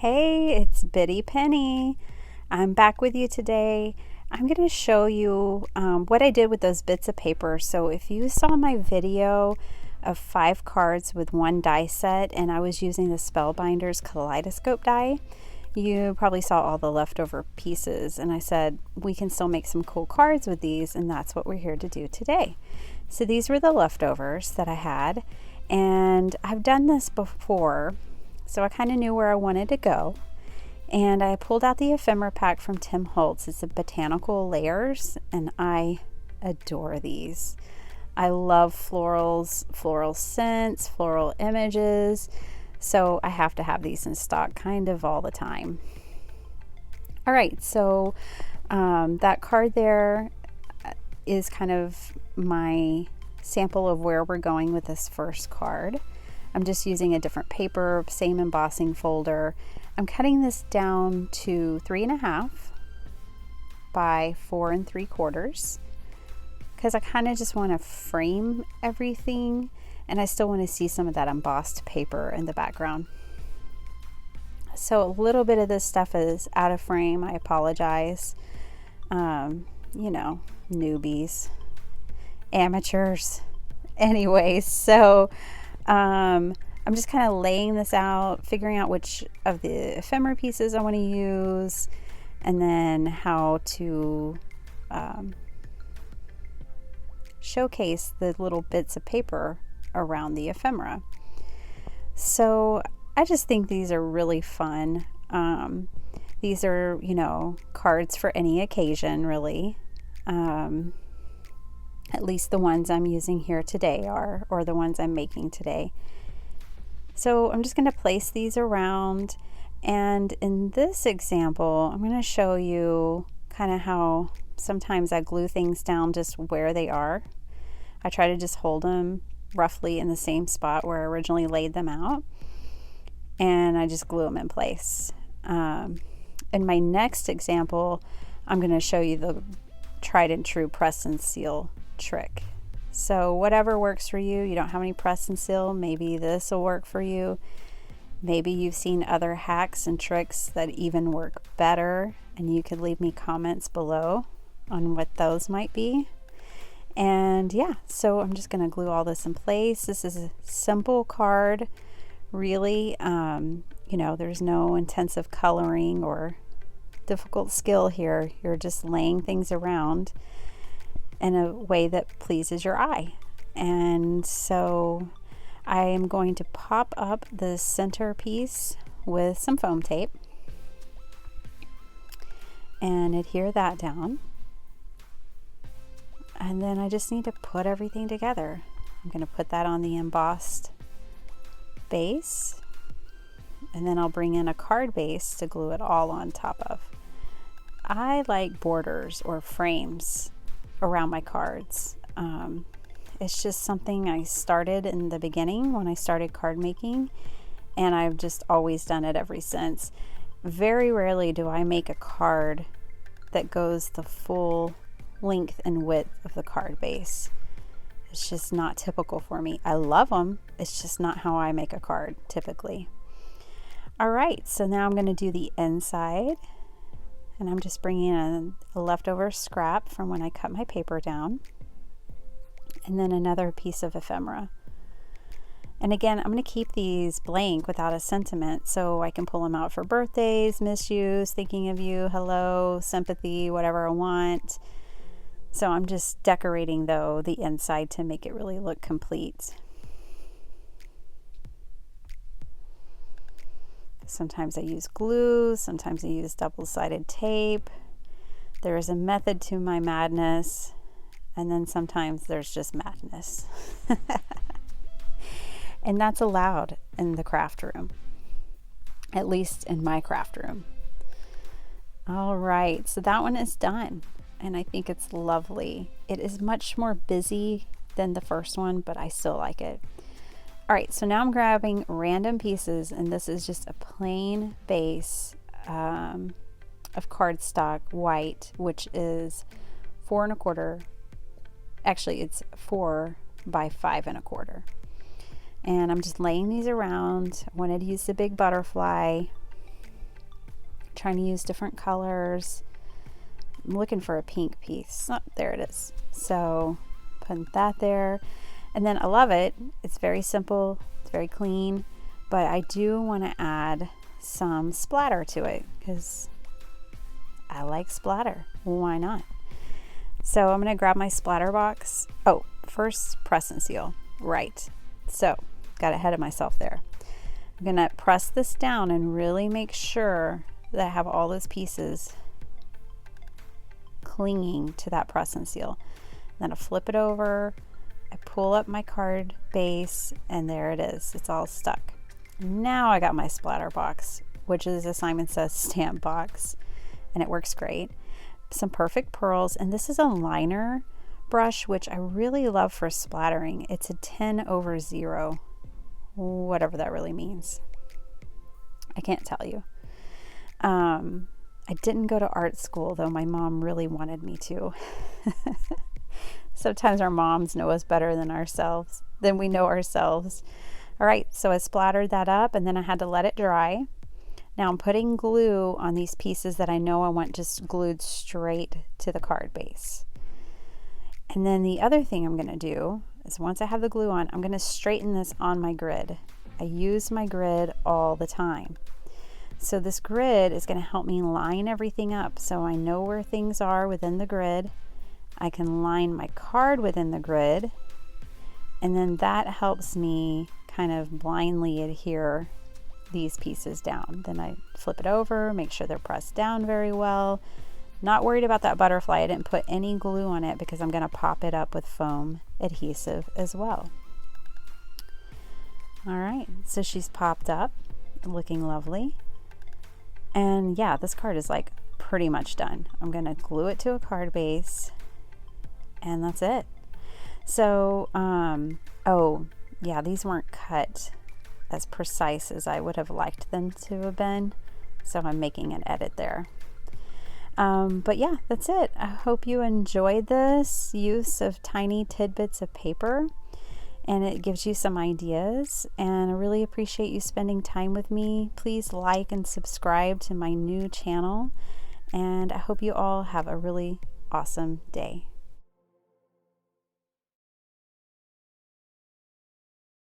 Hey, it's Biddy Penny. I'm back with you today. I'm going to show you what I did with those bits of paper. So if you saw my video of 5 cards with one die set and I was using the Spellbinders Kaleidoscope die, you probably saw all the leftover pieces, and I said we can still make some cool cards with these, and that's what we're here to do today. So these were the leftovers that I had, and I've done this before, so I kind of knew where I wanted to go. And I pulled out the ephemera pack from Tim Holtz. It's a botanical layers, and I adore these. I love florals, floral scents, floral images, so I have to have these in stock kind of all the time. All right, so that card there is kind of my sample of where we're going with this first card. I'm just using a different paper, same embossing folder. I'm cutting this down to 3.5 by 4 3/4 because I kind of just want to frame everything, and I still want to see some of that embossed paper in the background. So a little bit of this stuff is out of frame. I apologize. Newbies, amateurs. Anyways, so I'm just kind of laying this out, figuring out which of the ephemera pieces I want to use, and then how to showcase the little bits of paper around the ephemera. So I just think these are really fun. These are, cards for any occasion, really. At least the ones I'm using here today are, or the ones I'm making today. So I'm just going to place these around, and in this example I'm going to show you kind of how sometimes I glue things down just where they are. I try to just hold them roughly in the same spot where I originally laid them out, and I just glue them in place. In my next example, I'm going to show you the tried and true press and seal trick. So whatever works for you. You don't have any press and seal, maybe this will work for you. Maybe you've seen other hacks and tricks that even work better, and you could leave me comments below on what those might be. And yeah, so I'm just going to glue all this in place. This is a simple card, really. There's no intensive coloring or difficult skill here. You're just laying things around in a way that pleases your eye. And so I am going to pop up the center piece with some foam tape and adhere that down. And then I just need to put everything together. I'm going to put that on the embossed base, and then I'll bring in a card base to glue it all on top of. I like borders or frames around my cards. It's just something I started in the beginning when I started card making, and I've just always done it ever since. Very rarely do I make a card that goes the full length and width of the card base. It's just not typical for me. I love them. It's just not how I make a card typically. All right, so now I'm going to do the inside, and I'm just bringing in a leftover scrap from when I cut my paper down, and then another piece of ephemera. And again, I'm going to keep these blank without a sentiment, so I can pull them out for birthdays, misuse, thinking of you, hello, sympathy, whatever I want. So I'm just decorating, though, the inside to make it really look complete. Sometimes I use glue, sometimes I use double-sided tape. There is a method to my madness, and then sometimes there's just madness. And that's allowed in the craft room, at least in my craft room. All right, so that one is done, and I think it's lovely. It is much more busy than the first one, but I still like it. All right, so now I'm grabbing random pieces, and this is just a plain base of cardstock white, which is 4 1/4. Actually, it's 4 by 5 1/4. And I'm just laying these around. I wanted to use the big butterfly. trying to use different colors. I'm looking for a pink piece. Oh, there it is. So putting that there. And then I love it. It's very simple. It's very clean. But I do want to add some splatter to it because I like splatter. Why not? So I'm going to grab my splatter box. Oh, first press and seal. Right. So got ahead of myself there. I'm going to press this down and really make sure that I have all those pieces clinging to that press and seal. Then I flip it over, I pull up my card base, and there it is. It's all stuck. Now I got my splatter box, which is a Simon Says stamp box, and it works great. Some perfect pearls, and this is a liner brush, which I really love for splattering. It's a 10/0, whatever that really means. I can't tell you. I didn't go to art school, though my mom really wanted me to. Sometimes our moms know us better than we know ourselves. All right, so I splattered that up, and then I had to let it dry. Now I'm putting glue on these pieces that I know I want just glued straight to the card base. And then the other thing I'm going to do is once I have the glue on, I'm going to straighten this on my grid. I use my grid all the time. So this grid is going to help me line everything up so I know where things are within the grid. I can line my card within the grid, and then that helps me kind of blindly adhere these pieces down. Then I flip it over, make sure they're pressed down very well. Not worried about that butterfly. I didn't put any glue on it because I'm going to pop it up with foam adhesive as well. All right, so she's popped up, looking lovely. And yeah, this card is like pretty much done. I'm going to glue it to a card base, and that's it. So, oh yeah, these weren't cut as precise as I would have liked them to have been. So I'm making an edit there. But yeah, that's it. I hope you enjoyed this use of tiny tidbits of paper, and it gives you some ideas, and I really appreciate you spending time with me. Please like and subscribe to my new channel, and I hope you all have a really awesome day.